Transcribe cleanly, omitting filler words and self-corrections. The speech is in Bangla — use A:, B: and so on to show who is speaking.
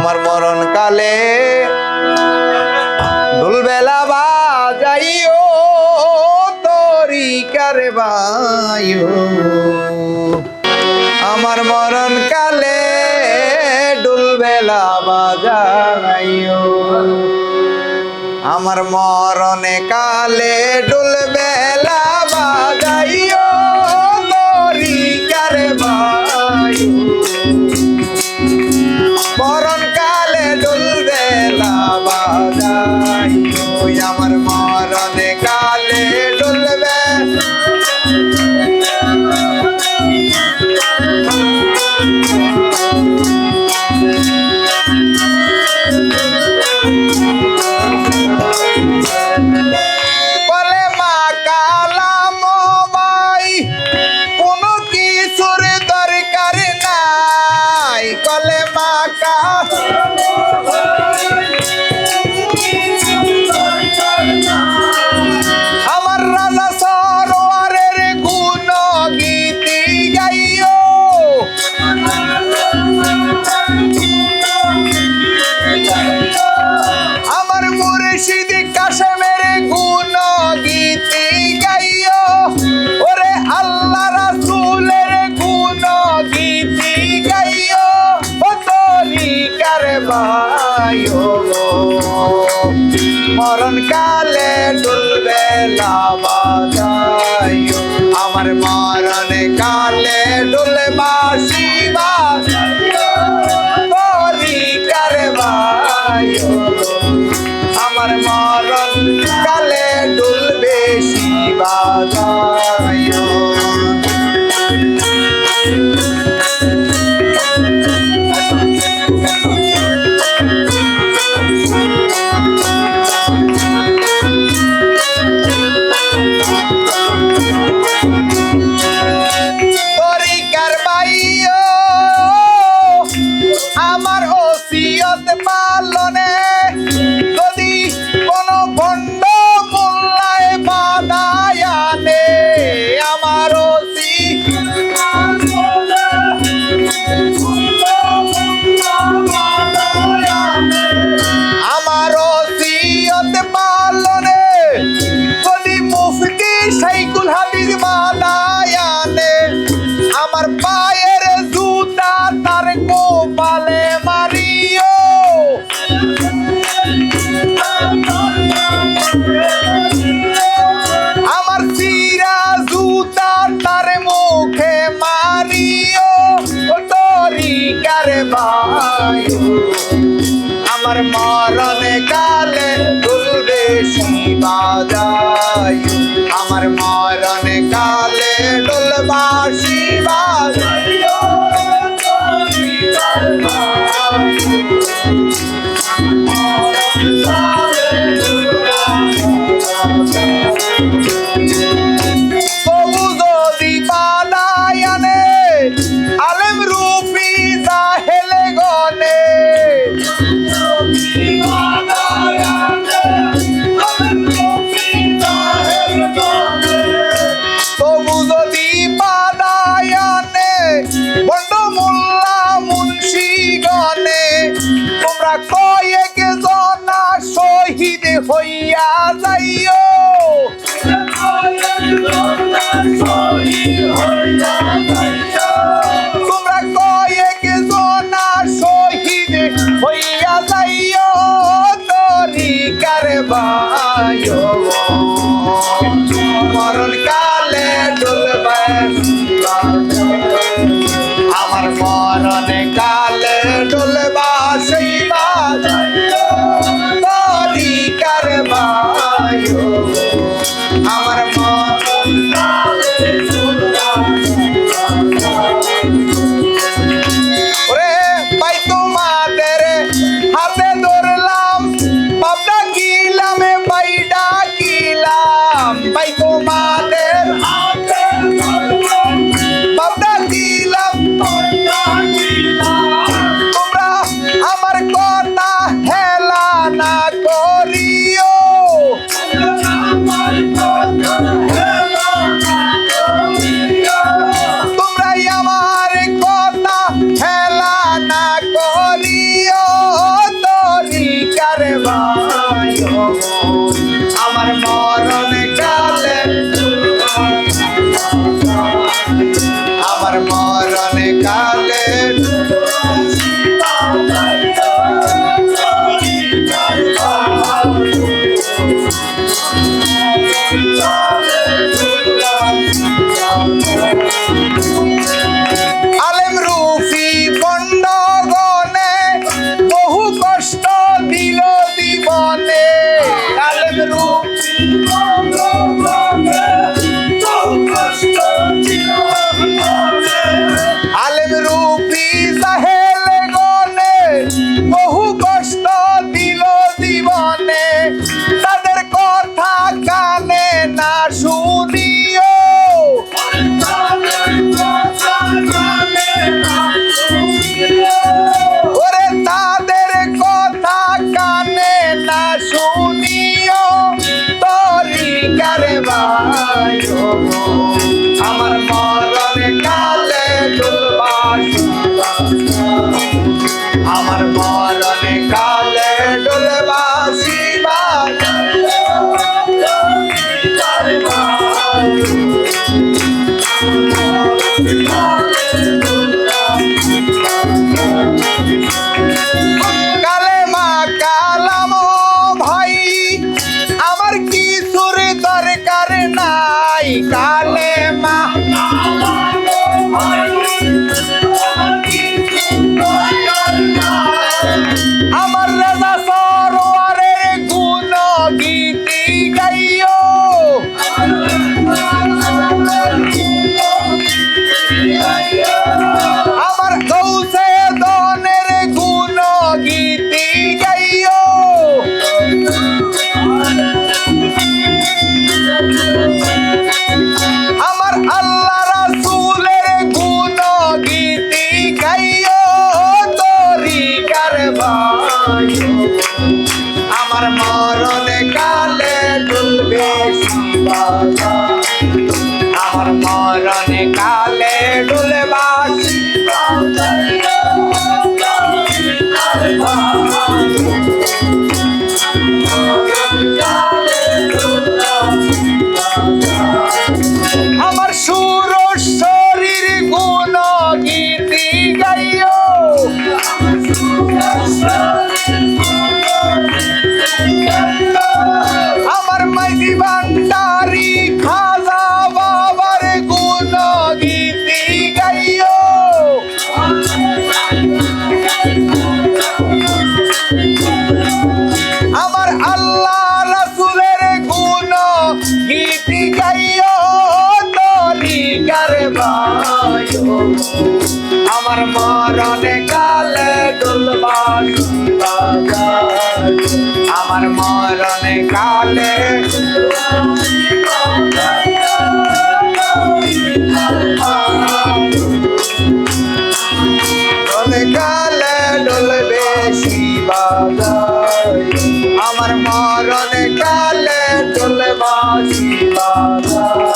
A: আমার মরণ কালে দুলবেলা বাজাইও তরিকার বায়ু আমার মরণ কালে দুলবেলা বাজাইও আমার মরণে কালে দুলবেলা বাজাইও তরিকার বায়ু মরণ কালে দুলবেলা বাজাইও আমার মরণে কালে দুলবে বলে মা কালাম ভাই কোনো কিছুর দরকার নাই বলে মা আমার রাজা সরোয়ারের গুণ গীতি গাইও আমার মুর্শিদ কাশেমের গুণ গীতি গাইও ওরে আল্লাহ রাসূলের গুণ গীতি গাইও ও তরিকার বায়ু মরণ কালে দুলবেলা বাজাইও আমার মরণ কালে দুলবে বাঁশি বাজাইও তরিকার বায়ু আমার মরণ কালে দুলবে বাজাইও তরিকার বাইও আমার ওসিয়ত পালনে যদি কোনো ভণ্ড মোল্লায় বাধায় আনে আমার ওসি আমার ওসিয়ত পালনে যদি মুফতি শাইখুল হাদিস বাধায় আনে আমার পায়ের জুতা তার কপালে মারিও আমার চিরা জুতা তার মুখে মারিও তরিকার বায়ু আমার মরণে কালে দুলবে বাজাইও আমার মরণে কালে দুলবাসি বাজাইও তরিকার বায়ু তবু যদি বাধায় আনে আলেম রূপী জাহেলে গনে তবু যদি বাধায় আনে বন্ড মোল্লা মুন্সি গনে তোমরা কয়েক জনা শহীদ হইয়া যাইও তোমরা কয়েক জনা শহীদ হইয়া যাইও তরিকার বায়ু মরণ কালে দুলবে আমার মরণে কালে দুলবাসি বাজাইও তরিকার বায়ু আমার মরণ কালে ওরে ভাই তোমাদের হাতে ধরলাম বাপটা কিলাম ভাই ডাকিলাম ভাই তোমাদের হাতে বাপটা কিলাম তোমরা আমার কথা হেলা না করিও তোমরা আমার কথা হেলা না করিও আমার মরণে কালে ডোলে বাঁশি কালে মা কালাম ভাই আমার কিছুর দরকার নাই কালে মা আমার রাজা সরোয়ারের গুণ গীতি গাইও আমার গৌসে দনের গুণ গীতি গাইও আমার আল্লাহ রাসূলের গুণ গীতি গাইও তরিকার ভাই আমার মরণে কালে ডুলবে শিবালা আমার মরণে কালে ডুলে বাসি আমার সুর শরীর গুণ গীতি গাইও আমার মাইজি ভান্ডারি খাজা বাবার গুণ গীতি গাইও আমার আল্লাহ রাসূলের গুণ গীতি গাইও তরিকার ভাই আমার মরণে কালে ডুলবাসি বাজার আমার মরণে কালে ডোলে কালে ডুলবে শিবাজার আমার মরণে কালে ডুলবাসি বাজার